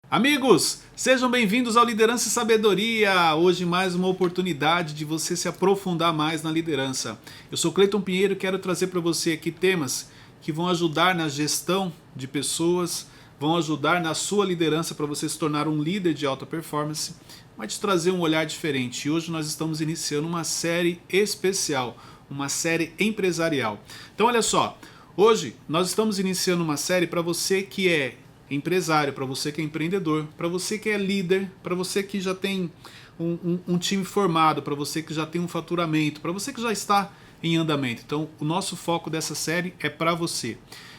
Amigos, sejam bem-vindos ao Liderança e Sabedoria. Hoje mais uma oportunidade de você se aprofundar mais na liderança. Eu sou Cleiton Pinheiro e quero trazer para você aqui temas que vão ajudar na gestão de pessoas, vão ajudar na sua liderança para você se tornar um líder de alta performance, mas te trazer um olhar diferente. E hoje nós estamos iniciando uma série especial, uma série empresarial. Então olha só, hoje nós estamos iniciando uma série para você que é empresário, para você que é empreendedor, para você que é líder, para você que já tem um time formado, para você que já tem um faturamento, para você que já está em andamento. Então o nosso foco dessa série é para você.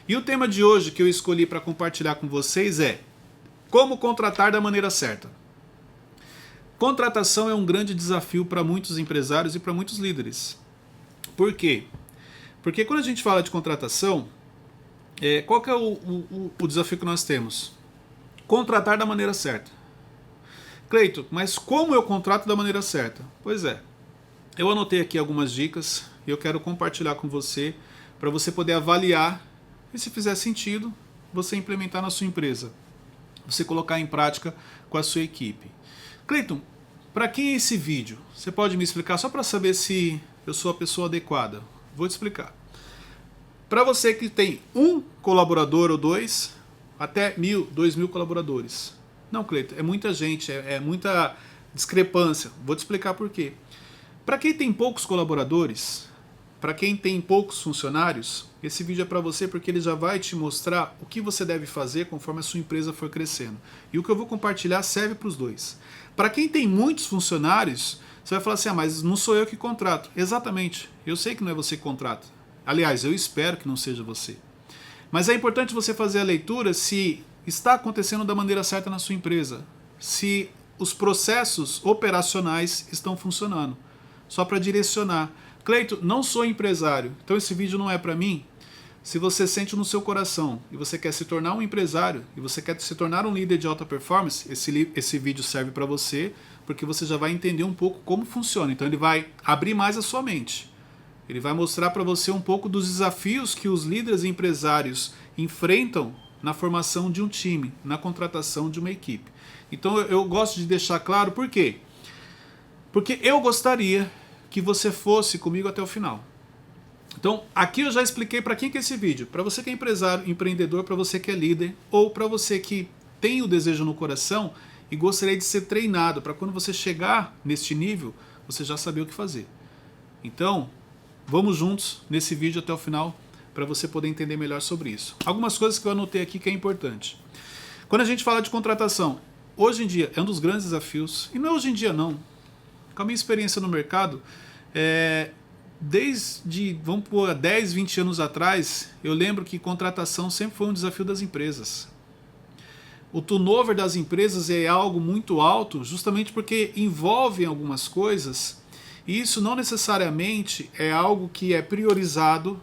E o tema de hoje que eu escolhi para compartilhar com vocês é como contratar da maneira certa. Contratação é um grande desafio para muitos empresários e para muitos líderes. Por quê? Porque quando a gente fala de contratação, qual que é o desafio que nós temos? Contratar da maneira certa. Cleito, mas como eu contrato da maneira certa? Pois é, eu anotei aqui algumas dicas e eu quero compartilhar com você para você poder avaliar e, se fizer sentido, você implementar na sua empresa, você colocar em prática com a sua equipe. Cleiton, para quem é esse vídeo? Você pode me explicar só para saber se eu sou a pessoa adequada? Vou te explicar. Para você que tem um colaborador ou dois, até 1.000, 2.000 colaboradores. Não, Cleiton, é muita gente, é muita discrepância. Vou te explicar por quê. Para quem tem poucos colaboradores, para quem tem poucos funcionários, esse vídeo é para você porque ele já vai te mostrar o que você deve fazer conforme a sua empresa for crescendo. E o que eu vou compartilhar serve para os dois. Para quem tem muitos funcionários, você vai falar assim, mas não sou eu que contrato. Exatamente, eu sei que não é você que contrata. Aliás, eu espero que não seja você. Mas é importante você fazer a leitura se está acontecendo da maneira certa na sua empresa, se os processos operacionais estão funcionando. Só para direcionar. Cleito, não sou empresário, então esse vídeo não é para mim. Se você sente no seu coração e você quer se tornar um empresário e você quer se tornar um líder de alta performance, esse vídeo serve para você, porque você já vai entender um pouco como funciona. Então ele vai abrir mais a sua mente. Ele vai mostrar para você um pouco dos desafios que os líderes e empresários enfrentam na formação de um time, na contratação de uma equipe. Então eu gosto de deixar claro por quê? Porque eu gostaria que você fosse comigo até o final. Então aqui eu já expliquei para quem que é esse vídeo. Para você que é empresário, empreendedor, para você que é líder, ou para você que tem o desejo no coração e gostaria de ser treinado para quando você chegar neste nível, você já saber o que fazer. Então, vamos juntos nesse vídeo até o final para você poder entender melhor sobre isso. Algumas coisas que eu anotei aqui que é importante. Quando a gente fala de contratação, hoje em dia é um dos grandes desafios, e não é hoje em dia não. Com a minha experiência no mercado, desde, vamos pôr, 10, 20 anos atrás, eu lembro que contratação sempre foi um desafio das empresas. O turnover das empresas é algo muito alto, justamente porque envolve algumas coisas. E isso não necessariamente é algo que é priorizado,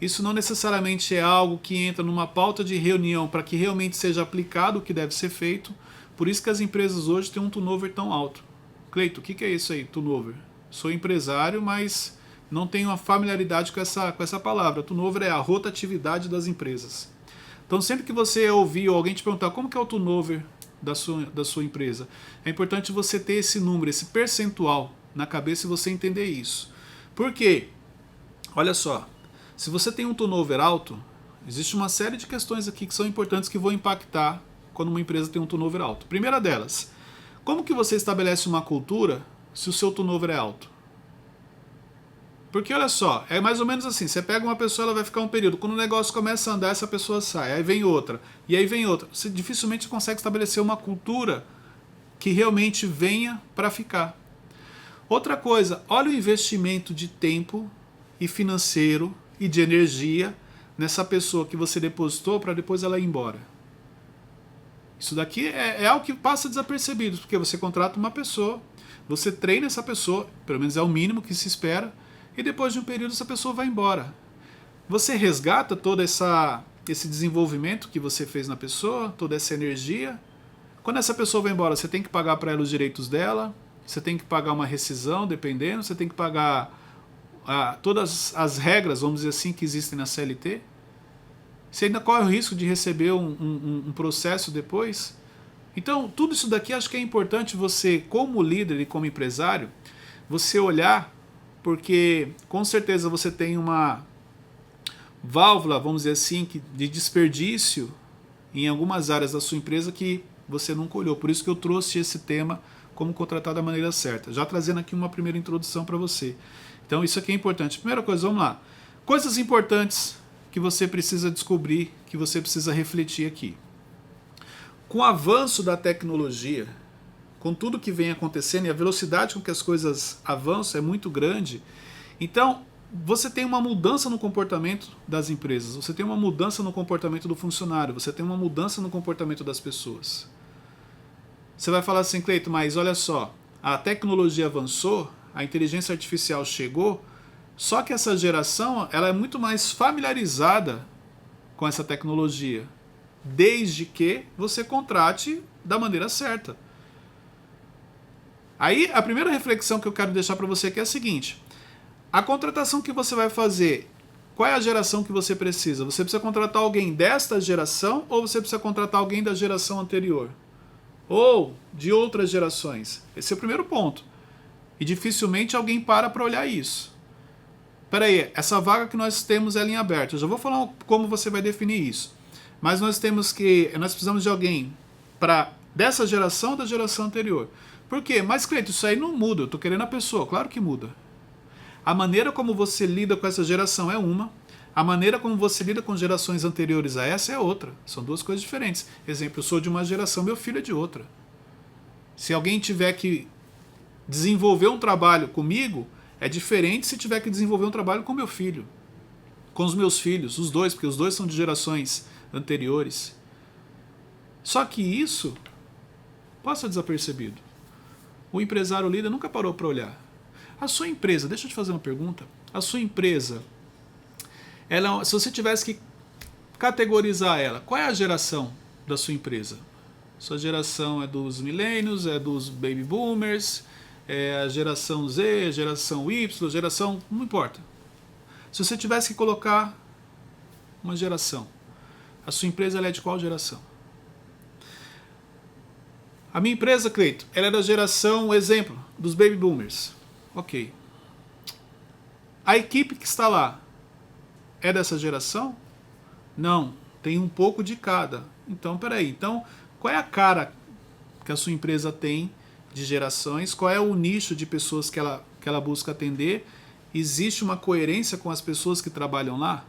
isso não necessariamente é algo que entra numa pauta de reunião para que realmente seja aplicado o que deve ser feito. Por isso que as empresas hoje têm um turnover tão alto. Cleito, o que é isso aí, turnover? Sou empresário, mas não tenho uma familiaridade com essa palavra. Turnover é a rotatividade das empresas. Então sempre que você ouvir ou alguém te perguntar como que é o turnover da sua empresa, é importante você ter esse número, esse percentual na cabeça e você entender isso. Por quê? Olha só, se você tem um turnover alto, existe uma série de questões aqui que são importantes que vão impactar quando uma empresa tem um turnover alto. Primeira delas, como que você estabelece uma cultura se o seu turnover é alto? Porque olha só, é mais ou menos assim, você pega uma pessoa, ela vai ficar um período, quando o negócio começa a andar, essa pessoa sai, aí vem outra, e aí vem outra. Você dificilmente consegue estabelecer uma cultura que realmente venha para ficar. Outra coisa, olha o investimento de tempo e financeiro e de energia nessa pessoa que você depositou para depois ela ir embora. Isso daqui é algo que passa desapercebido, porque você contrata uma pessoa, você treina essa pessoa, pelo menos é o mínimo que se espera, e depois de um período essa pessoa vai embora. Você resgata todo esse desenvolvimento que você fez na pessoa, toda essa energia. Quando essa pessoa vai embora, você tem que pagar para ela os direitos dela, você tem que pagar uma rescisão, dependendo, você tem que pagar todas as regras, vamos dizer assim, que existem na CLT? Você ainda corre o risco de receber um processo depois? Então, tudo isso daqui acho que é importante você, como líder e como empresário, você olhar, porque com certeza você tem uma válvula, vamos dizer assim, de desperdício em algumas áreas da sua empresa que você nunca olhou. Por isso que eu trouxe esse tema, como contratar da maneira certa. Já trazendo aqui uma primeira introdução para você. Então isso aqui é importante. Primeira coisa, vamos lá. Coisas importantes que você precisa descobrir, que você precisa refletir aqui. Com o avanço da tecnologia, com tudo que vem acontecendo e a velocidade com que as coisas avançam é muito grande, então você tem uma mudança no comportamento das empresas, você tem uma mudança no comportamento do funcionário, você tem uma mudança no comportamento das pessoas. Você vai falar assim, Cleito, mas olha só, a tecnologia avançou, a inteligência artificial chegou, só que essa geração ela é muito mais familiarizada com essa tecnologia, desde que você contrate da maneira certa. Aí a primeira reflexão que eu quero deixar para você aqui é a seguinte: a contratação que você vai fazer, qual é a geração que você precisa? Você precisa contratar alguém desta geração ou você precisa contratar alguém da geração anterior? Ou de outras gerações? Esse é o primeiro ponto. E dificilmente alguém para olhar isso. Peraí, essa vaga que nós temos ela em aberto. Eu já vou falar como você vai definir isso. Mas nós precisamos de alguém dessa geração ou da geração anterior. Por quê? Mas, Cleito, isso aí não muda. Eu estou querendo a pessoa. Claro que muda. A maneira como você lida com essa geração é uma. A maneira como você lida com gerações anteriores a essa é outra. São duas coisas diferentes. Exemplo, eu sou de uma geração, meu filho é de outra. Se alguém tiver que desenvolver um trabalho comigo, é diferente se tiver que desenvolver um trabalho com meu filho. Com os meus filhos, os dois, porque os dois são de gerações anteriores. Só que isso passa desapercebido. O empresário líder nunca parou para olhar. A sua empresa, deixa eu te fazer uma pergunta. A sua empresa, se você tivesse que categorizar ela, qual é a geração da sua empresa? Sua geração é dos millennials, é dos baby boomers, é a geração Z, a geração Y, geração... não importa. Se você tivesse que colocar uma geração, a sua empresa ela é de qual geração? A minha empresa, Cleito, ela é da geração, exemplo, dos baby boomers. Ok. A equipe que está lá é dessa geração? Não, tem um pouco de cada. Então, peraí. Então, qual é a cara que a sua empresa tem de gerações? Qual é o nicho de pessoas que ela busca atender? Existe uma coerência com as pessoas que trabalham lá?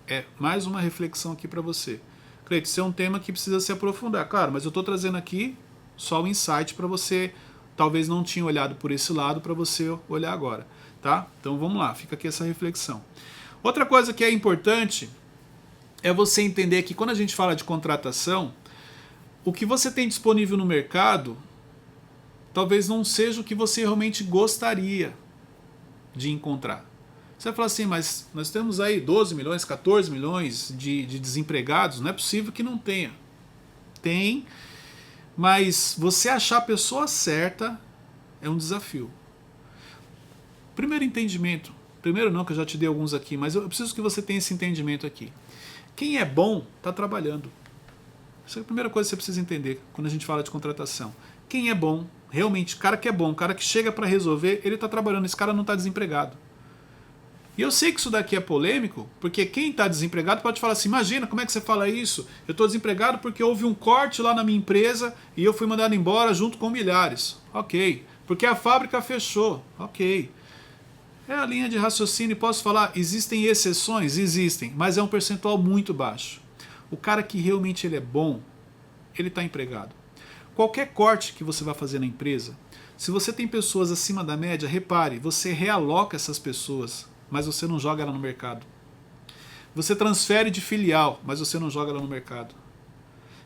É mais uma reflexão aqui para você. Cleito, isso é um tema que precisa se aprofundar. Claro, mas eu estou trazendo aqui só o insight para você, talvez não tinha olhado por esse lado, para você olhar agora. Tá? Então vamos lá, fica aqui essa reflexão. Outra coisa que é importante é você entender que quando a gente fala de contratação, o que você tem disponível no mercado talvez não seja o que você realmente gostaria de encontrar. Você vai falar assim, mas nós temos aí 12 milhões, 14 milhões de desempregados, não é possível que não tenha. Tem, mas você achar a pessoa certa é um desafio. Primeiro entendimento, primeiro não, que eu já te dei alguns aqui, mas eu preciso que você tenha esse entendimento aqui. Quem é bom está trabalhando. Essa é a primeira coisa que você precisa entender quando a gente fala de contratação. Quem é bom, realmente, cara que é bom, cara que chega para resolver, ele está trabalhando, esse cara não está desempregado. E eu sei que isso daqui é polêmico, porque quem está desempregado pode falar assim, imagina, como é que você fala isso? Eu estou desempregado porque houve um corte lá na minha empresa e eu fui mandado embora junto com milhares. Ok. Porque a fábrica fechou. Ok. É a linha de raciocínio, posso falar, existem exceções? Existem, mas é um percentual muito baixo. O cara que realmente ele é bom, ele está empregado. Qualquer corte que você vai fazer na empresa, se você tem pessoas acima da média, repare, você realoca essas pessoas, mas você não joga ela no mercado. Você transfere de filial, mas você não joga ela no mercado.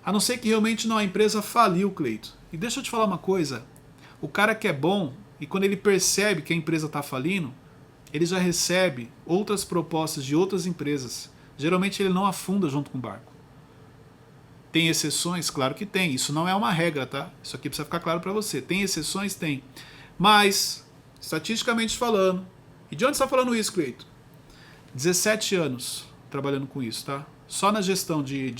A não ser que realmente não, a empresa faliu, Cleito. E deixa eu te falar uma coisa, o cara que é bom, e quando ele percebe que a empresa está falindo, ele já recebe outras propostas de outras empresas. Geralmente ele não afunda junto com o barco. Tem exceções? Claro que tem. Isso não é uma regra, tá? Isso aqui precisa ficar claro para você. Tem exceções? Tem. Mas, estatisticamente falando, E de onde você está falando isso, Cleito? 17 anos trabalhando com isso, tá? Só na gestão de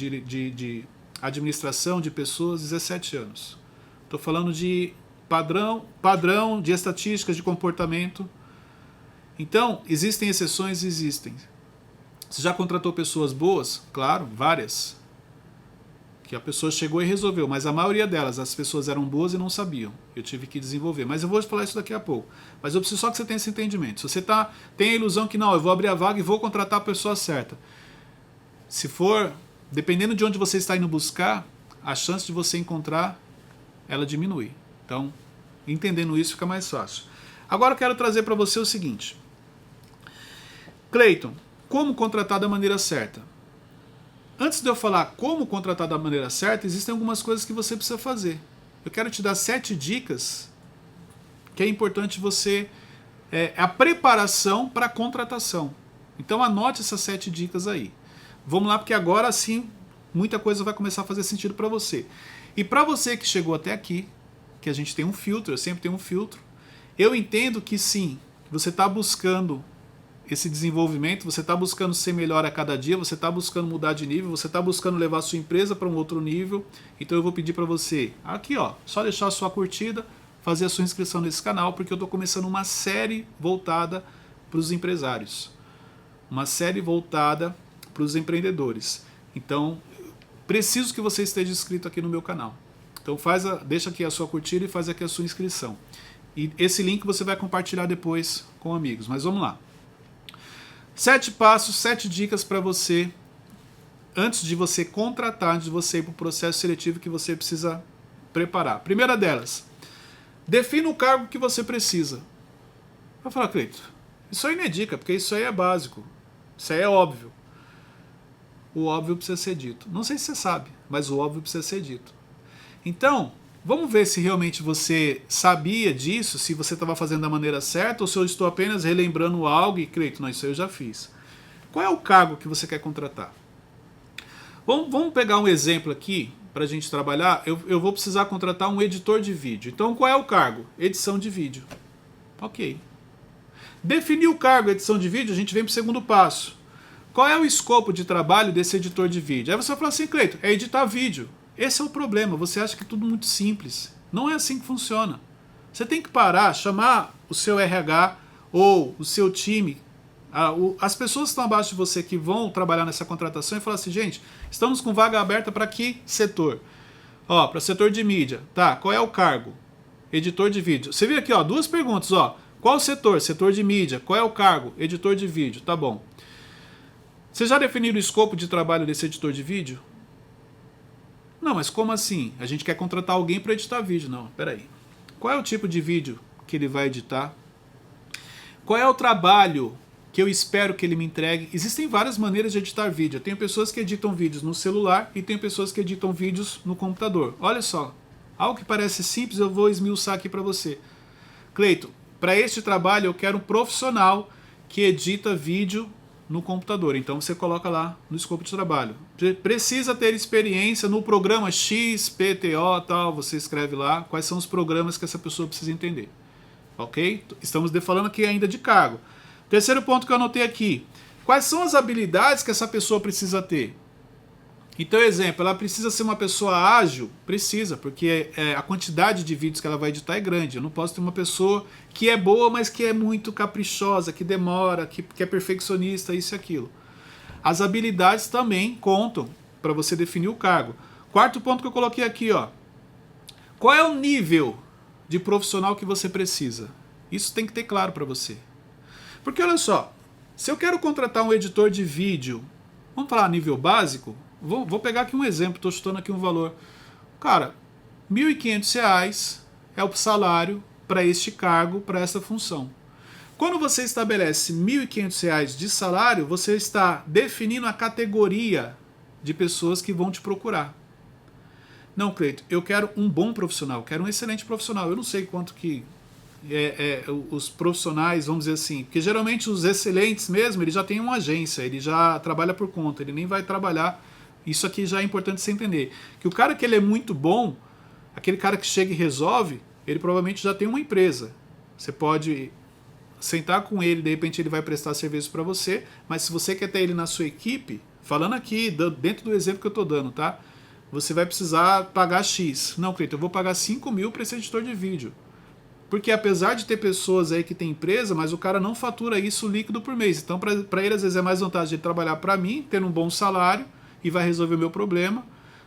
administração de pessoas, 17 anos. Estou falando de padrão de estatísticas de comportamento. Então, existem exceções? Existem. Você já contratou pessoas boas? Claro, várias. Que a pessoa chegou e resolveu, mas a maioria delas, as pessoas eram boas e não sabiam. Eu tive que desenvolver. Mas eu vou falar isso daqui a pouco. Mas eu preciso só que você tenha esse entendimento. Se você tem a ilusão que não, eu vou abrir a vaga e vou contratar a pessoa certa. Se for, dependendo de onde você está indo buscar, a chance de você encontrar, ela diminui. Então, entendendo isso fica mais fácil. Agora eu quero trazer para você o seguinte. Cleiton, como contratar da maneira certa? Antes de eu falar como contratar da maneira certa, existem algumas coisas que você precisa fazer. Eu quero te dar 7 dicas que é importante você... a preparação para a contratação. Então anote essas 7 dicas aí. Vamos lá, porque agora sim muita coisa vai começar a fazer sentido para você. E para você que chegou até aqui, que a gente tem um filtro, eu sempre tenho um filtro, eu entendo que sim, você está buscando esse desenvolvimento, você está buscando ser melhor a cada dia, você está buscando mudar de nível, você está buscando levar a sua empresa para um outro nível. Então eu vou pedir para você, aqui ó, só deixar a sua curtida, fazer a sua inscrição nesse canal, porque eu estou começando uma série voltada para os empresários. Uma série voltada para os empreendedores. Então, preciso que você esteja inscrito aqui no meu canal. Então deixa aqui a sua curtida e faz aqui a sua inscrição. E esse link você vai compartilhar depois com amigos. Mas vamos lá. 7 passos, 7 dicas para você, antes de você contratar, antes de você ir para o processo seletivo que você precisa preparar. Primeira delas, defina o cargo que você precisa. Vai falar, Cleito, isso aí não é dica, porque isso aí é básico. Isso aí é óbvio. O óbvio precisa ser dito. Não sei se você sabe, mas o óbvio precisa ser dito. Então, vamos ver se realmente você sabia disso, se você estava fazendo da maneira certa, ou se eu estou apenas relembrando algo e, Cleito, não, isso aí eu já fiz. Qual é o cargo que você quer contratar? Vamos pegar um exemplo aqui para a gente trabalhar. Eu vou precisar contratar um editor de vídeo. Então, qual é o cargo? Edição de vídeo. Ok. Definir o cargo edição de vídeo, a gente vem para o segundo passo. Qual é o escopo de trabalho desse editor de vídeo? Aí você vai falar assim, Cleito, é editar vídeo. Esse é o problema, você acha que é tudo muito simples. Não é assim que funciona. Você tem que parar, chamar o seu RH ou o seu time, as pessoas que estão abaixo de você que vão trabalhar nessa contratação e falar assim, gente, estamos com vaga aberta para que setor? Ó, para setor de mídia. Tá, qual é o cargo? Editor de vídeo. Você viu aqui, ó, 2 perguntas, ó. Qual o setor? Setor de mídia. Qual é o cargo? Editor de vídeo. Tá bom. Você já definiu o escopo de trabalho desse editor de vídeo? Não, mas como assim? A gente quer contratar alguém para editar vídeo. Não, peraí. Qual é o tipo de vídeo que ele vai editar? Qual é o trabalho que eu espero que ele me entregue? Existem várias maneiras de editar vídeo. Eu tenho pessoas que editam vídeos no celular e tenho pessoas que editam vídeos no computador. Olha só, algo que parece simples eu vou esmiuçar aqui para você. Cleito, para este trabalho eu quero um profissional que edita vídeo no computador. Então você coloca lá no escopo de trabalho. Precisa ter experiência no programa X, PTO, tal. Você escreve lá quais são os programas que essa pessoa precisa entender. Ok? Estamos falando aqui ainda de cargo. Terceiro ponto que eu anotei aqui. Quais são as habilidades que essa pessoa precisa ter? Então, exemplo, ela precisa ser uma pessoa ágil? Precisa, porque a quantidade de vídeos que ela vai editar é grande. Eu não posso ter uma pessoa que é boa, mas que é muito caprichosa, que demora, que é perfeccionista, isso e aquilo. As habilidades também contam para você definir o cargo. Quarto ponto que eu coloquei aqui, ó. Qual é o nível de profissional que você precisa? Isso tem que ter claro para você. Porque olha só, se eu quero contratar um editor de vídeo, vamos falar nível básico, vou pegar aqui um exemplo, estou chutando aqui um valor. Cara, R$ 1.500 é o salário para este cargo, para essa função. Quando você estabelece R$ 1.500 de salário, você está definindo a categoria de pessoas que vão te procurar. Não, Cleito, eu quero um bom profissional, eu quero um excelente profissional. Eu não sei quanto que os profissionais, vamos dizer assim, porque geralmente os excelentes mesmo, ele já tem uma agência, ele já trabalha por conta, ele nem vai trabalhar. Isso aqui já é importante você entender. Que o cara que ele é muito bom, aquele cara que chega e resolve, ele provavelmente já tem uma empresa. Você pode sentar com ele, de repente ele vai prestar serviço para você, mas se você quer ter ele na sua equipe, falando aqui, dentro do exemplo que eu estou dando, tá? Você vai precisar pagar X. Não, Cleiton, eu vou pagar 5 mil para esse editor de vídeo. Porque apesar de ter pessoas aí que tem empresa, mas o cara não fatura isso líquido por mês. Então, para ele, às vezes é mais vantagem ele trabalhar para mim, ter um bom salário e vai resolver o meu problema,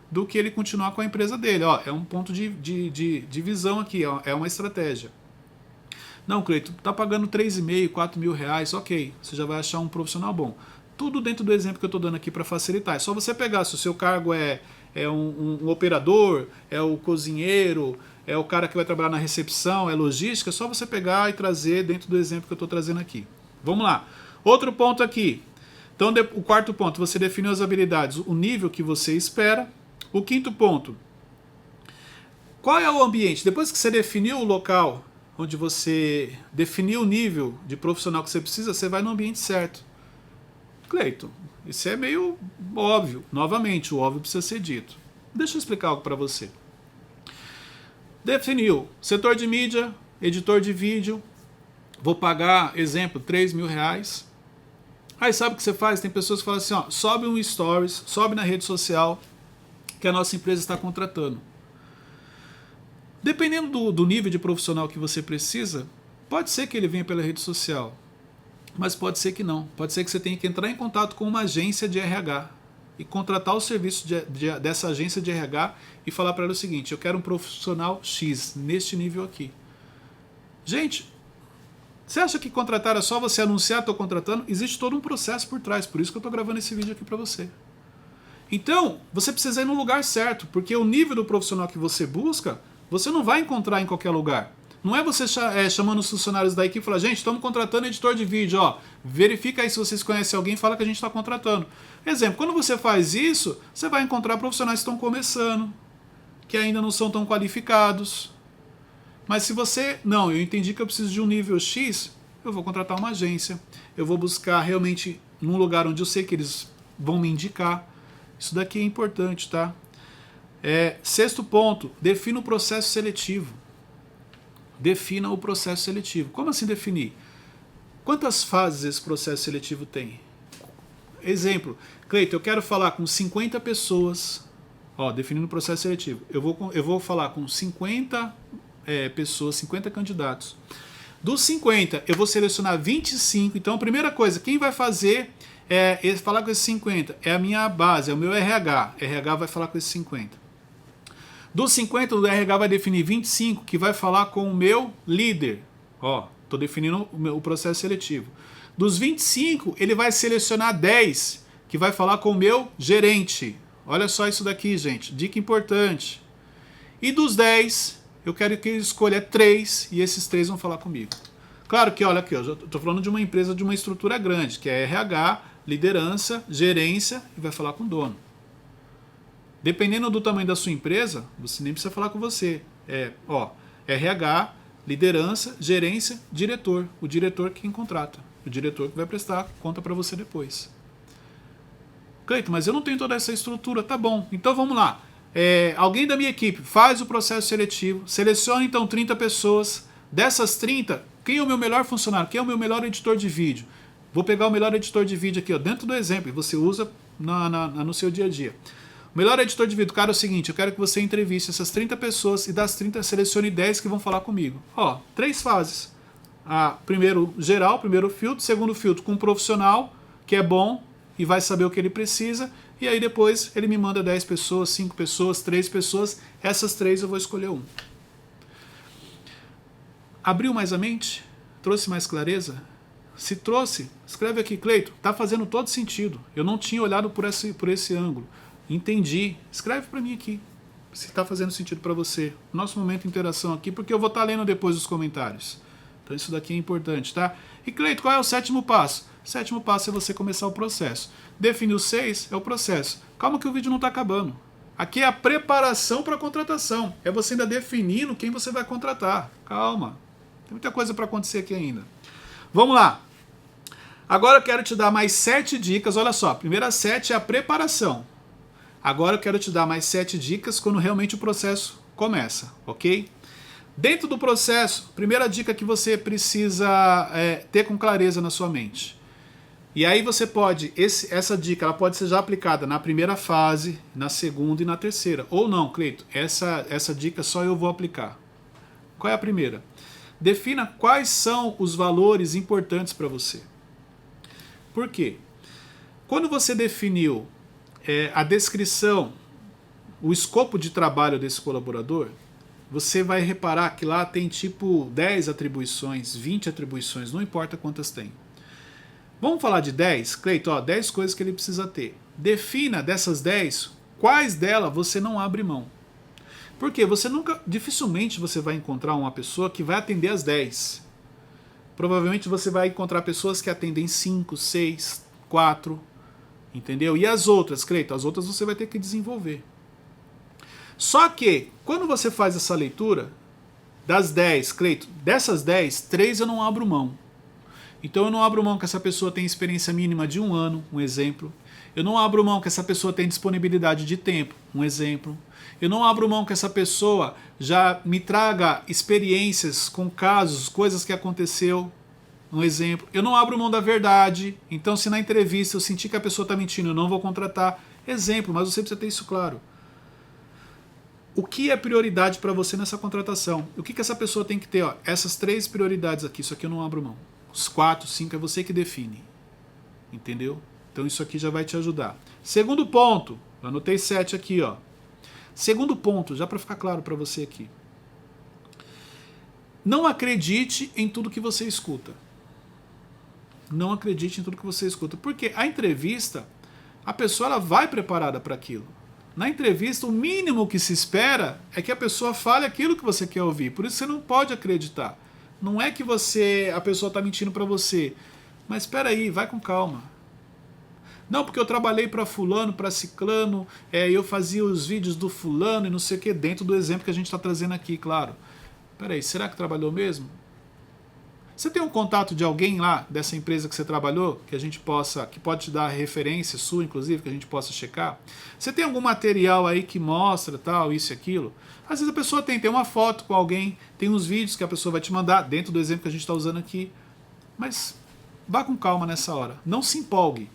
do que ele continuar com a empresa dele. Ó, é um ponto de visão aqui, ó, é uma estratégia. Não, Cleiton, tá pagando 3,5, 4 mil reais, ok, você já vai achar um profissional bom. Tudo dentro do exemplo que eu estou dando aqui para facilitar. É só você pegar, se o seu cargo é um operador, é o cozinheiro, é o cara que vai trabalhar na recepção, é logística, é só você pegar e trazer dentro do exemplo que eu estou trazendo aqui. Vamos lá. Outro ponto aqui. Então, o quarto ponto, você definiu as habilidades, o nível que você espera. O quinto ponto, qual é o ambiente? Depois que você definiu o local, onde você definiu o nível de profissional que você precisa, você vai no ambiente certo. Cleiton, isso é meio óbvio. Novamente, o óbvio precisa ser dito. Deixa eu explicar algo para você. Definiu setor de mídia, editor de vídeo, vou pagar, exemplo, 3 mil reais. Aí sabe o que você faz? Tem pessoas que falam assim, ó, sobe um stories, sobe na rede social que a nossa empresa está contratando. Dependendo do nível de profissional que você precisa, pode ser que ele venha pela rede social, mas pode ser que não. Pode ser que você tenha que entrar em contato com uma agência de RH e contratar o serviço dessa agência de RH e falar para ela o seguinte, eu quero um profissional X, neste nível aqui. Gente, você acha que contratar é só você anunciar, estou contratando? Existe todo um processo por trás, por isso que eu estou gravando esse vídeo aqui para você. Então, você precisa ir no lugar certo, porque o nível do profissional que você busca, você não vai encontrar em qualquer lugar. Não é você chamando os funcionários da equipe e falar, gente, estamos contratando editor de vídeo, ó, verifica aí se vocês conhecem alguém, fala que a gente está contratando. Exemplo, quando você faz isso, você vai encontrar profissionais que estão começando, que ainda não são tão qualificados. Mas se você, não, eu entendi que eu preciso de um nível X, eu vou contratar uma agência, eu vou buscar realmente num lugar onde eu sei que eles vão me indicar. Isso daqui é importante, tá? Sexto ponto, defina o processo seletivo. Defina o processo seletivo. Como assim definir? Quantas fases esse processo seletivo tem? Exemplo, Cleiton, eu quero falar com 50 pessoas, ó, definindo o processo seletivo. Eu vou falar com 50 pessoas, 50 candidatos. Dos 50, eu vou selecionar 25. Então, a primeira coisa, quem vai fazer falar com esses 50 é a minha base, é o meu RH. RH vai falar com esses 50. Dos 50, o RH vai definir 25, que vai falar com o meu líder. Ó, estou definindo o processo seletivo. Dos 25, ele vai selecionar 10, que vai falar com o meu gerente. Olha só isso daqui, gente. Dica importante. E dos 10, eu quero que ele escolha 3, e esses 3 vão falar comigo. Claro que, olha aqui, eu estou falando de uma empresa de uma estrutura grande, que é RH, liderança, gerência, e vai falar com o dono. Dependendo do tamanho da sua empresa, você nem precisa falar com você. RH, liderança, gerência, diretor. O diretor quem contrata. O diretor que vai prestar conta para você depois. Cleiton, mas eu não tenho toda essa estrutura. Tá bom, então vamos lá. Alguém da minha equipe faz o processo seletivo, seleciona então 30 pessoas. Dessas 30, quem é o meu melhor funcionário? Quem é o meu melhor editor de vídeo? Vou pegar o melhor editor de vídeo aqui, ó, dentro do exemplo, e você usa no seu dia a dia. O melhor editor de vídeo, cara, é o seguinte, eu quero que você entreviste essas 30 pessoas e das 30 selecione 10 que vão falar comigo. Ó, 3 fases. Primeiro geral, primeiro filtro, segundo filtro com um profissional que é bom e vai saber o que ele precisa, e aí depois ele me manda 10 pessoas, 5 pessoas, 3 pessoas, essas 3 eu vou escolher um. Abriu mais a mente? Trouxe mais clareza? Se trouxe, escreve aqui, Cleiton, tá fazendo todo sentido. Eu não tinha olhado por esse ângulo. Entendi. Escreve para mim aqui, se está fazendo sentido para você. Nosso momento de interação aqui, porque eu vou estar lendo depois os comentários. Então isso daqui é importante, tá? E Cleiton, qual é o 7º passo? O 7º passo é você começar o processo. Definir o 6 é o processo. Calma que o vídeo não está acabando. Aqui é a preparação para a contratação. É você ainda definindo quem você vai contratar. Calma. Tem muita coisa para acontecer aqui ainda. Vamos lá. Agora eu quero te dar mais 7 dicas. Olha só, a primeira 7 é a preparação. Agora eu quero te dar mais 7 dicas quando realmente o processo começa, ok? Dentro do processo, primeira dica que você precisa ter com clareza na sua mente. E aí você pode, essa dica ela pode ser já aplicada na primeira fase, na segunda e na terceira. Ou não, Cleito, essa dica só eu vou aplicar. Qual é a primeira? Defina quais são os valores importantes para você. Por quê? Quando você definiu a descrição, o escopo de trabalho desse colaborador, você vai reparar que lá tem tipo 10 atribuições, 20 atribuições, não importa quantas tem. Vamos falar de 10? Cleito, 10 coisas que ele precisa ter. Defina dessas 10, quais delas você não abre mão. Porque dificilmente você vai encontrar uma pessoa que vai atender as 10. Provavelmente você vai encontrar pessoas que atendem 5, 6, 4, entendeu? E as outras, Cleito, as outras você vai ter que desenvolver. Só que, quando você faz essa leitura, das 10, Cleito, dessas 10, 3 eu não abro mão. Então eu não abro mão que essa pessoa tenha experiência mínima de 1 ano, um exemplo. Eu não abro mão que essa pessoa tenha disponibilidade de tempo, um exemplo. Eu não abro mão que essa pessoa já me traga experiências com casos, coisas que aconteceu, um exemplo. Eu não abro mão da verdade. Então se na entrevista eu sentir que a pessoa está mentindo, eu não vou contratar. Exemplo, mas você precisa ter isso claro. O que é prioridade para você nessa contratação? O que essa pessoa tem que ter? Essas 3 prioridades aqui, isso aqui eu não abro mão. Os 4, 5 é você que define. Entendeu? Então isso aqui já vai te ajudar. Segundo ponto, eu anotei 7 aqui, Segundo ponto, já para ficar claro para você aqui. Não acredite em tudo que você escuta. Não acredite em tudo que você escuta. Porque a entrevista, a pessoa ela vai preparada para aquilo. Na entrevista, o mínimo que se espera é que a pessoa fale aquilo que você quer ouvir. Por isso você não pode acreditar. Não é que a pessoa está mentindo para você. Mas espera aí, vai com calma. Não, porque eu trabalhei para fulano, para ciclano, eu fazia os vídeos do fulano e não sei o que, dentro do exemplo que a gente está trazendo aqui, claro. Espera aí, será que trabalhou mesmo? Você tem um contato de alguém lá, dessa empresa que você trabalhou, que pode te dar referência sua, inclusive, que a gente possa checar? Você tem algum material aí que mostra tal, isso e aquilo? Às vezes a pessoa tem uma foto com alguém, tem uns vídeos que a pessoa vai te mandar, dentro do exemplo que a gente está usando aqui. Mas vá com calma nessa hora, não se empolgue.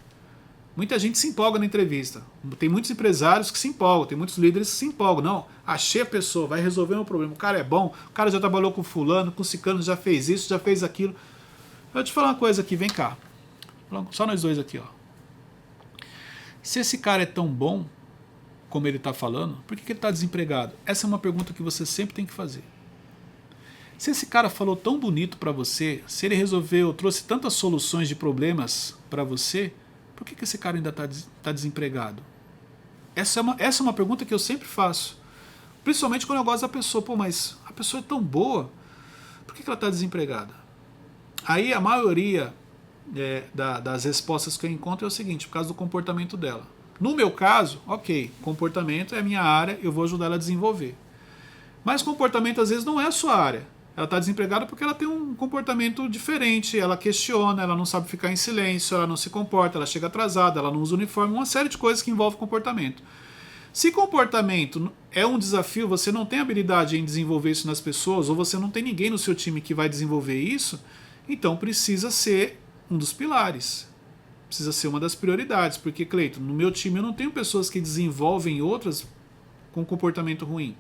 Muita gente se empolga na entrevista. Tem muitos empresários que se empolgam, tem muitos líderes que se empolgam. Não, achei a pessoa, vai resolver o meu problema. O cara é bom, o cara já trabalhou com fulano, com ciclano, já fez isso, já fez aquilo. Eu vou te falar uma coisa aqui, vem cá. Só nós dois aqui, Se esse cara é tão bom como ele está falando, por que ele está desempregado? Essa é uma pergunta que você sempre tem que fazer. Se esse cara falou tão bonito para você, se ele trouxe tantas soluções de problemas para você, por que esse cara ainda está desempregado? Essa é uma pergunta que eu sempre faço. Principalmente quando eu gosto da pessoa. Pô, mas a pessoa é tão boa, por que ela está desempregada? Aí a maioria das respostas que eu encontro é o seguinte, por causa do comportamento dela. No meu caso, ok, comportamento é a minha área, eu vou ajudar ela a desenvolver. Mas comportamento às vezes não é a sua área. Ela está desempregada porque ela tem um comportamento diferente, ela questiona, ela não sabe ficar em silêncio, ela não se comporta, ela chega atrasada, ela não usa uniforme, uma série de coisas que envolvem comportamento. Se comportamento é um desafio, você não tem habilidade em desenvolver isso nas pessoas, ou você não tem ninguém no seu time que vai desenvolver isso, então precisa ser um dos pilares. Precisa ser uma das prioridades, porque, Cleito, no meu time eu não tenho pessoas que desenvolvem outras com comportamento ruim.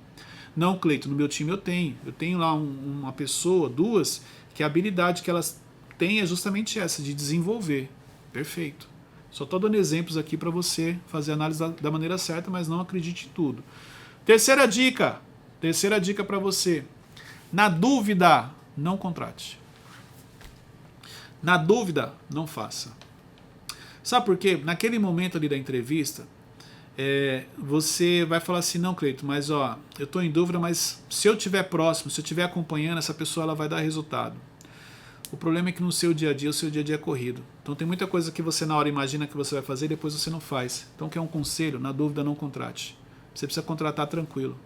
Não, Cleito, no meu time eu tenho. Eu tenho lá uma pessoa, 2, que a habilidade que elas têm é justamente essa, de desenvolver. Perfeito. Só estou dando exemplos aqui para você fazer a análise da maneira certa, mas não acredite em tudo. Terceira dica para você. Na dúvida, não contrate. Na dúvida, não faça. Sabe por quê? Naquele momento ali da entrevista, você vai falar assim, não, Cleito, mas eu estou em dúvida, mas se eu estiver próximo, se eu estiver acompanhando, essa pessoa ela vai dar resultado. O problema é que no seu dia a dia, o seu dia a dia é corrido. Então tem muita coisa que você na hora imagina que você vai fazer e depois você não faz. Então quer um conselho? Na dúvida, não contrate. Você precisa contratar tranquilo.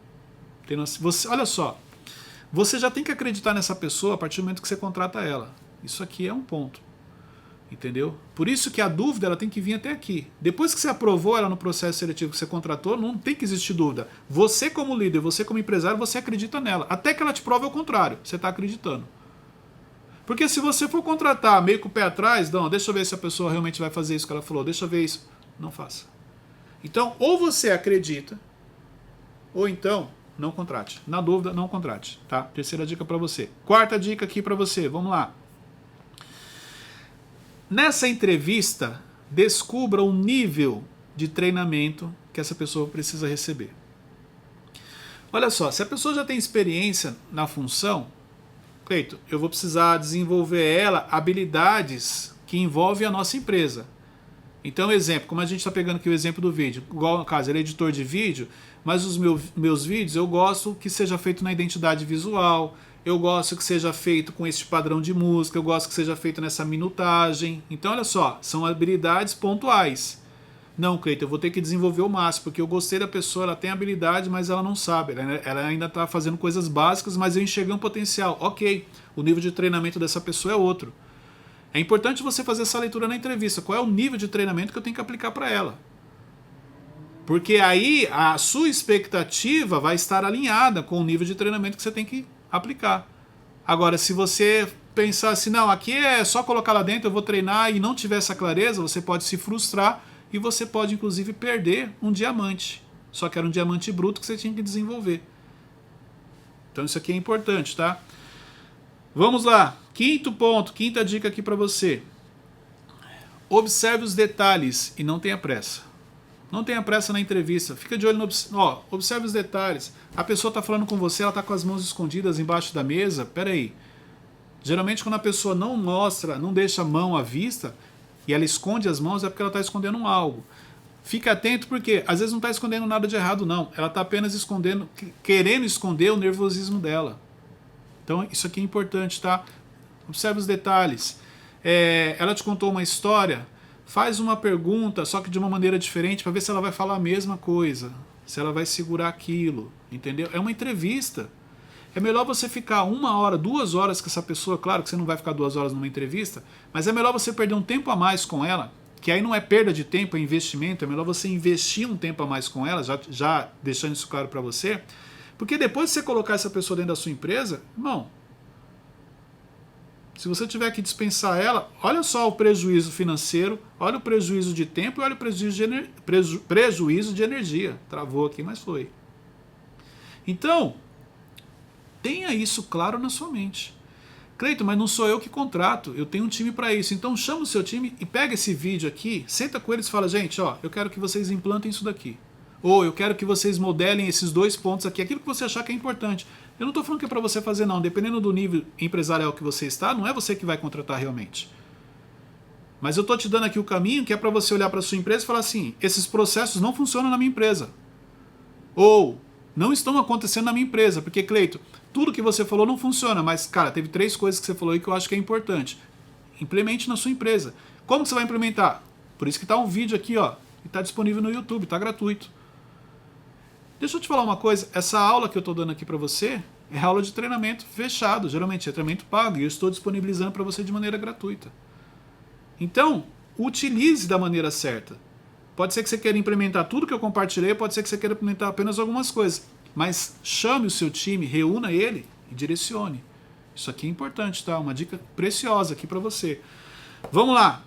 Olha só, você já tem que acreditar nessa pessoa a partir do momento que você contrata ela. Isso aqui é um ponto. Entendeu? Por isso que a dúvida ela tem que vir até aqui. Depois que você aprovou ela no processo seletivo que você contratou, não tem que existir dúvida. Você como líder, você como empresário, você acredita nela. Até que ela te prove ao contrário. Você está acreditando. Porque se você for contratar meio com o pé atrás, não, deixa eu ver se a pessoa realmente vai fazer isso que ela falou, deixa eu ver isso. Não faça. Então, ou você acredita, ou então não contrate. Na dúvida, não contrate. Tá? Terceira dica para você. Quarta dica aqui para você. Vamos lá. Nessa entrevista, descubra o nível de treinamento que essa pessoa precisa receber. Olha só, se a pessoa já tem experiência na função, Cleito, eu vou precisar desenvolver ela habilidades que envolvem a nossa empresa. Então, exemplo, como a gente está pegando aqui o exemplo do vídeo, igual no caso, ele é editor de vídeo, mas os meus vídeos eu gosto que seja feito na identidade visual, eu gosto que seja feito com este padrão de música, eu gosto que seja feito nessa minutagem. Então, olha só, são habilidades pontuais. Não, Cleiton, eu vou ter que desenvolver o máximo, porque eu gostei da pessoa, ela tem habilidade, mas ela não sabe. Ela ainda está fazendo coisas básicas, mas eu enxerguei um potencial. Ok, o nível de treinamento dessa pessoa é outro. É importante você fazer essa leitura na entrevista. Qual é o nível de treinamento que eu tenho que aplicar para ela? Porque aí a sua expectativa vai estar alinhada com o nível de treinamento que você tem que aplicar. Agora, se você pensar assim, não, aqui é só colocar lá dentro, eu vou treinar e não tiver essa clareza, você pode se frustrar e você pode, inclusive, perder um diamante. Só que era um diamante bruto que você tinha que desenvolver. Então isso aqui é importante, tá? Vamos lá. Quinto ponto, quinta dica aqui para você. Observe os detalhes e não tenha pressa. Não tenha pressa na entrevista. Fica de olho no... observe os detalhes. A pessoa está falando com você, ela está com as mãos escondidas embaixo da mesa. Pera aí. Geralmente quando a pessoa não mostra, não deixa a mão à vista e ela esconde as mãos, é porque ela está escondendo algo. Fica atento porque às vezes não está escondendo nada de errado, não. Ela está apenas escondendo, querendo esconder o nervosismo dela. Então isso aqui é importante, tá? Observe os detalhes. Ela te contou uma história, faz uma pergunta, só que de uma maneira diferente, para ver se ela vai falar a mesma coisa, se ela vai segurar aquilo, entendeu? É uma entrevista. É melhor você ficar 1 hora, 2 horas com essa pessoa, claro que você não vai ficar 2 horas numa entrevista, mas é melhor você perder um tempo a mais com ela, que aí não é perda de tempo, é investimento, é melhor você investir um tempo a mais com ela, já deixando isso claro para você, porque depois de você colocar essa pessoa dentro da sua empresa, irmão, se você tiver que dispensar ela, olha só o prejuízo financeiro, olha o prejuízo de tempo e olha o prejuízo de energia. Travou aqui, mas foi. Então, tenha isso claro na sua mente. Cleiton, mas não sou eu que contrato, eu tenho um time para isso. Então chama o seu time e pega esse vídeo aqui, senta com eles e fala, gente, ó, eu quero que vocês implantem isso daqui. Ou eu quero que vocês modelem esses 2 pontos aqui, aquilo que você achar que é importante. Eu não estou falando que é para você fazer, não. Dependendo do nível empresarial que você está, não é você que vai contratar realmente. Mas eu estou te dando aqui o caminho que é para você olhar para a sua empresa e falar assim, esses processos não funcionam na minha empresa. Ou não estão acontecendo na minha empresa. Porque, Cleiton, tudo que você falou não funciona, mas, cara, teve 3 coisas que você falou aí que eu acho que é importante. Implemente na sua empresa. Como você vai implementar? Por isso que está um vídeo aqui, ó, e está disponível no YouTube, está gratuito. Deixa eu te falar uma coisa, essa aula que eu estou dando aqui para você é aula de treinamento fechado, geralmente é treinamento pago, e eu estou disponibilizando para você de maneira gratuita. Então, utilize da maneira certa. Pode ser que você queira implementar tudo que eu compartilhei, pode ser que você queira implementar apenas algumas coisas, mas chame o seu time, reúna ele e direcione. Isso aqui é importante, tá? Uma dica preciosa aqui para você. Vamos lá.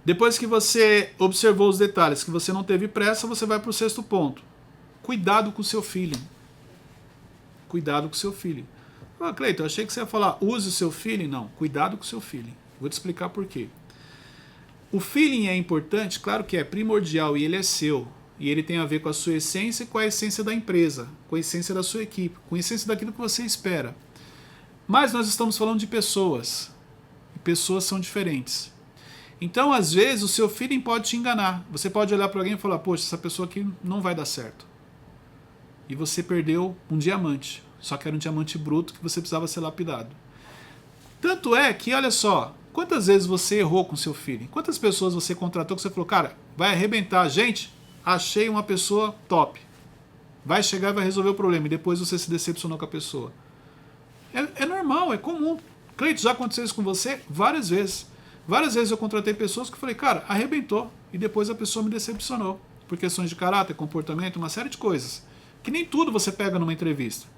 Depois que você observou os detalhes, que você não teve pressa, você vai para o 6º ponto. Cuidado com o seu feeling. Cuidado com o seu feeling. Ah, Cleiton, eu achei que você ia falar use o seu feeling. Não, cuidado com o seu feeling. Vou te explicar por quê. O feeling é importante, claro que é primordial e ele é seu. E ele tem a ver com a sua essência e com a essência da empresa, com a essência da sua equipe, com a essência daquilo que você espera. Mas nós estamos falando de pessoas. E pessoas são diferentes. Então, às vezes, o seu feeling pode te enganar. Você pode olhar para alguém e falar, poxa, essa pessoa aqui não vai dar certo. E você perdeu um diamante. Só que era um diamante bruto que você precisava ser lapidado. Tanto é que, olha só, quantas vezes você errou com o seu feeling? Quantas pessoas você contratou que você falou, cara, vai arrebentar. Gente, achei uma pessoa top. Vai chegar e vai resolver o problema. E depois você se decepcionou com a pessoa. É normal, é comum. Cleiton, já aconteceu isso com você várias vezes. Várias vezes eu contratei pessoas que eu falei, cara, arrebentou, e depois a pessoa me decepcionou, por questões de caráter, comportamento, uma série de coisas, que nem tudo você pega numa entrevista.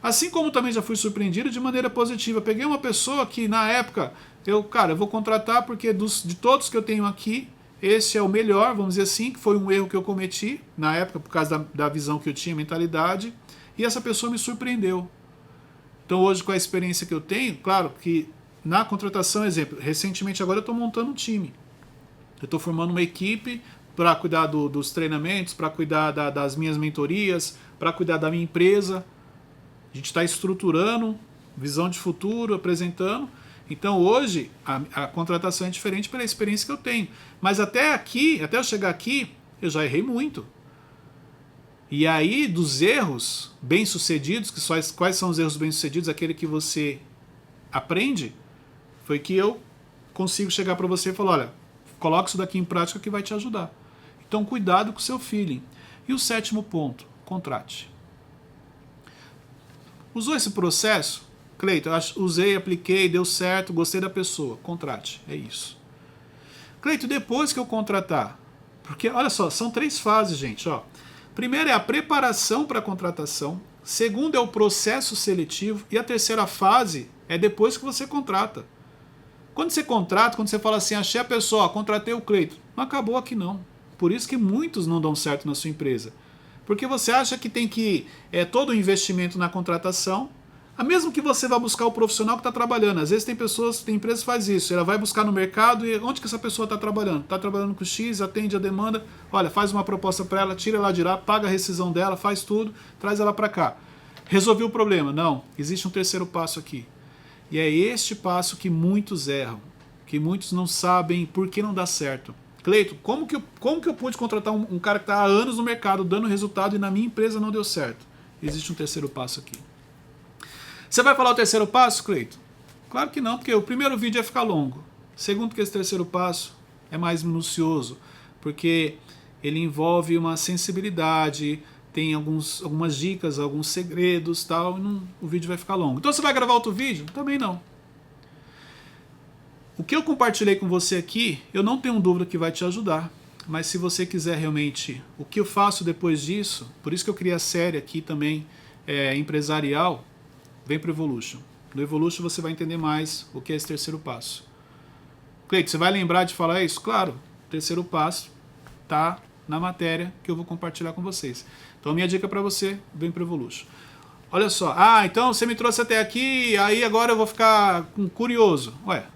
Assim como também já fui surpreendido de maneira positiva. Peguei uma pessoa que na época, eu vou contratar porque de todos que eu tenho aqui, esse é o melhor, vamos dizer assim, que foi um erro que eu cometi na época por causa da visão que eu tinha, mentalidade, e essa pessoa me surpreendeu. Então hoje com a experiência que eu tenho, claro que na contratação, exemplo, recentemente agora eu estou montando um time. Eu estou formando uma equipe para cuidar dos treinamentos, para cuidar das minhas mentorias, para cuidar da minha empresa. A gente está estruturando, visão de futuro, apresentando. Então hoje a contratação é diferente pela experiência que eu tenho. Mas até aqui, até eu chegar aqui, eu já errei muito. E aí, dos erros bem-sucedidos, quais são os erros bem-sucedidos? Aquele que você aprende, foi que eu consigo chegar para você e falar, olha, coloca isso daqui em prática que vai te ajudar. Então cuidado com o seu feeling. E o 7º ponto, contrate. Usou esse processo? Cleiton, usei, apliquei, deu certo, gostei da pessoa. Contrate, é isso. Cleiton, depois que eu contratar, porque olha só, são 3 fases, gente. Ó. Primeiro é a preparação para a contratação. Segundo é o processo seletivo. E a terceira fase é depois que você contrata. Quando você contrata, quando você fala assim, achei a pessoa, ó, contratei o Cleiton, não acabou aqui não. Por isso que muitos não dão certo na sua empresa. Porque você acha que tem que todo o investimento na contratação, mesmo que você vá buscar o profissional que está trabalhando. Às vezes tem empresas que fazem isso, ela vai buscar no mercado e onde que essa pessoa está trabalhando? Está trabalhando com X, atende a demanda, olha, faz uma proposta para ela, tira ela de lá, paga a rescisão dela, faz tudo, traz ela para cá. Resolveu o problema? Não, existe um terceiro passo aqui. E é este passo que muitos erram, que muitos não sabem por que não dá certo. Cleiton, como que eu pude contratar um cara que está há anos no mercado dando resultado e na minha empresa não deu certo? Existe um terceiro passo aqui. Você vai falar o terceiro passo, Cleiton? Claro que não, porque o primeiro vídeo ia ficar longo. Segundo que esse terceiro passo é mais minucioso, porque ele envolve uma sensibilidade, tem algumas dicas, alguns segredos, tal, e o vídeo vai ficar longo. Então você vai gravar outro vídeo? Também não. O que eu compartilhei com você aqui, eu não tenho dúvida que vai te ajudar. Mas se você quiser realmente, o que eu faço depois disso, por isso que eu criei a série aqui também, empresarial, vem para o Evolution. No Evolution você vai entender mais o que é esse terceiro passo. Cleiton, você vai lembrar de falar isso? Claro, o terceiro passo está na matéria que eu vou compartilhar com vocês. Então a minha dica para você, vem para o Evolution. Olha só, então você me trouxe até aqui, aí agora eu vou ficar curioso. Ué,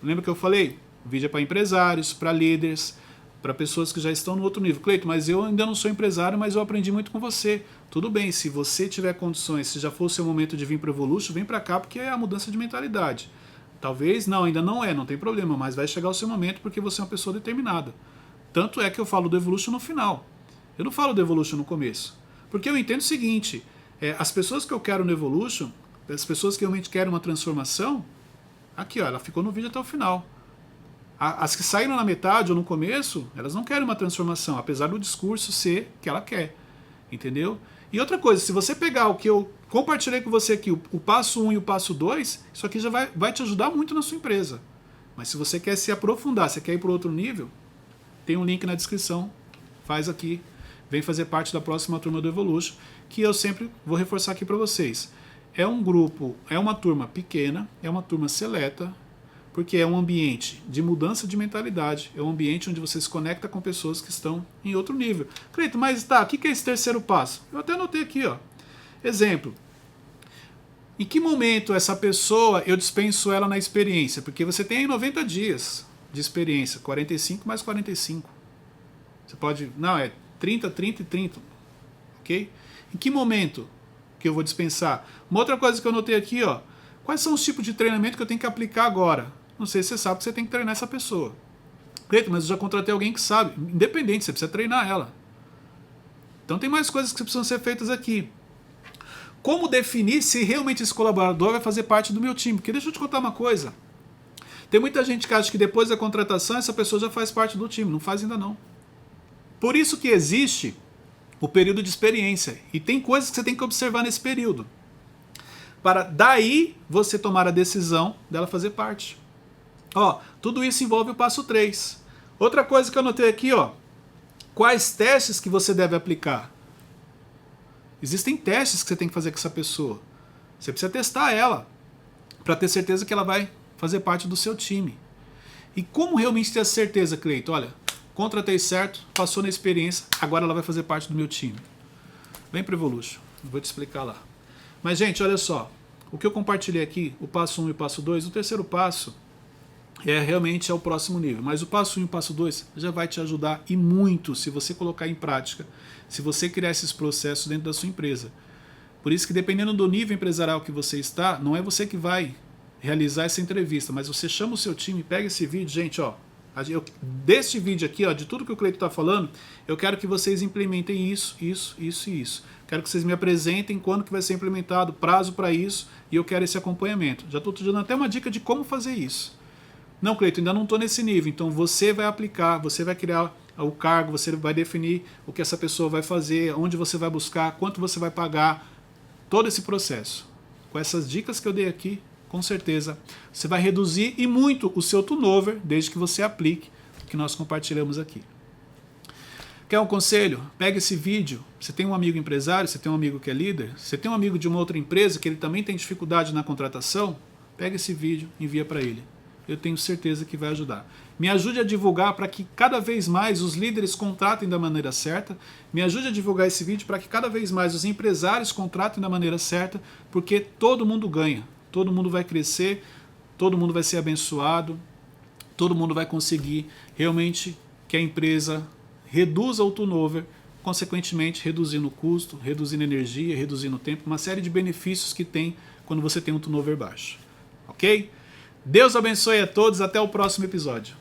lembra que eu falei? O vídeo é para empresários, para líderes, para pessoas que já estão no outro nível. Cleiton, mas eu ainda não sou empresário, mas eu aprendi muito com você. Tudo bem, se você tiver condições, se já for o seu momento de vir para o Evolution, vem para cá porque é a mudança de mentalidade. Talvez, não, ainda não tem problema, mas vai chegar o seu momento porque você é uma pessoa determinada. Tanto é que eu falo do Evolution no final. Eu não falo do Evolution no começo. Porque eu entendo o seguinte, as pessoas que eu quero no Evolution, as pessoas que realmente querem uma transformação, aqui, ó, ela ficou no vídeo até o final. As que saíram na metade ou no começo, elas não querem uma transformação, apesar do discurso ser que ela quer. Entendeu? E outra coisa, se você pegar o que eu compartilhei com você aqui, o passo 1 e o passo 2, isso aqui já vai te ajudar muito na sua empresa. Mas se você quer se aprofundar, você quer ir para outro nível, tem um link na descrição, faz aqui, vem fazer parte da próxima turma do Evolution, que eu sempre vou reforçar aqui para vocês. É um grupo, é uma turma pequena, é uma turma seleta, porque é um ambiente de mudança de mentalidade, é um ambiente onde você se conecta com pessoas que estão em outro nível. Cleiton, mas tá, o que é esse terceiro passo? Eu até anotei aqui, ó. Exemplo. Em que momento essa pessoa, eu dispenso ela na experiência? Porque você tem 90 dias de experiência, 45 mais 45. Você pode, não, é 30, 30 e 30, ok? Em que momento que eu vou dispensar? Uma outra coisa que eu anotei aqui, ó. Quais são os tipos de treinamento que eu tenho que aplicar agora? Não sei se você sabe que você tem que treinar essa pessoa. Cleiton, mas eu já contratei alguém que sabe. Independente, você precisa treinar ela. Então tem mais coisas que precisam ser feitas aqui. Como definir se realmente esse colaborador vai fazer parte do meu time? Porque deixa eu te contar uma coisa. Tem muita gente que acha que depois da contratação essa pessoa já faz parte do time. Não faz ainda não. Por isso que existe o período de experiência. E tem coisas que você tem que observar nesse período. Para daí você tomar a decisão dela fazer parte. Ó, tudo isso envolve o passo 3. Outra coisa que eu anotei aqui, ó, quais testes que você deve aplicar? Existem testes que você tem que fazer com essa pessoa. Você precisa testar ela para ter certeza que ela vai fazer parte do seu time. E como realmente ter a certeza, Cleiton? Olha, contratei certo, passou na experiência, agora ela vai fazer parte do meu time. Vem para o Evolution, eu vou te explicar lá. Mas, gente, olha só, o que eu compartilhei aqui, o passo 1 e o passo 2, o terceiro passo realmente é o próximo nível. Mas o passo 1 e o passo 2 já vai te ajudar e muito se você colocar em prática, se você criar esses processos dentro da sua empresa. Por isso que dependendo do nível empresarial que você está, não é você que vai realizar essa entrevista, mas você chama o seu time, pega esse vídeo, gente, ó, deste vídeo aqui, ó, de tudo que o Cleiton está falando, eu quero que vocês implementem isso, isso, isso e isso. Quero que vocês me apresentem quando que vai ser implementado, prazo para isso, e eu quero esse acompanhamento. Já estou te dando até uma dica de como fazer isso. Não, Cleiton, ainda não estou nesse nível, então você vai aplicar, você vai criar o cargo, você vai definir o que essa pessoa vai fazer, onde você vai buscar, quanto você vai pagar, todo esse processo. Com essas dicas que eu dei aqui, com certeza você vai reduzir e muito o seu turnover, desde que você aplique o que nós compartilhamos aqui. Quer um conselho? Pega esse vídeo, você tem um amigo empresário, você tem um amigo que é líder, você tem um amigo de uma outra empresa que ele também tem dificuldade na contratação, pega esse vídeo e envia para ele. Eu tenho certeza que vai ajudar. Me ajude a divulgar para que cada vez mais os líderes contratem da maneira certa. Me ajude a divulgar esse vídeo para que cada vez mais os empresários contratem da maneira certa, porque todo mundo ganha. Todo mundo vai crescer, todo mundo vai ser abençoado, todo mundo vai conseguir realmente que a empresa reduza o turnover, consequentemente reduzindo o custo, reduzindo energia, reduzindo o tempo, uma série de benefícios que tem quando você tem um turnover baixo. Ok? Deus abençoe a todos, até o próximo episódio.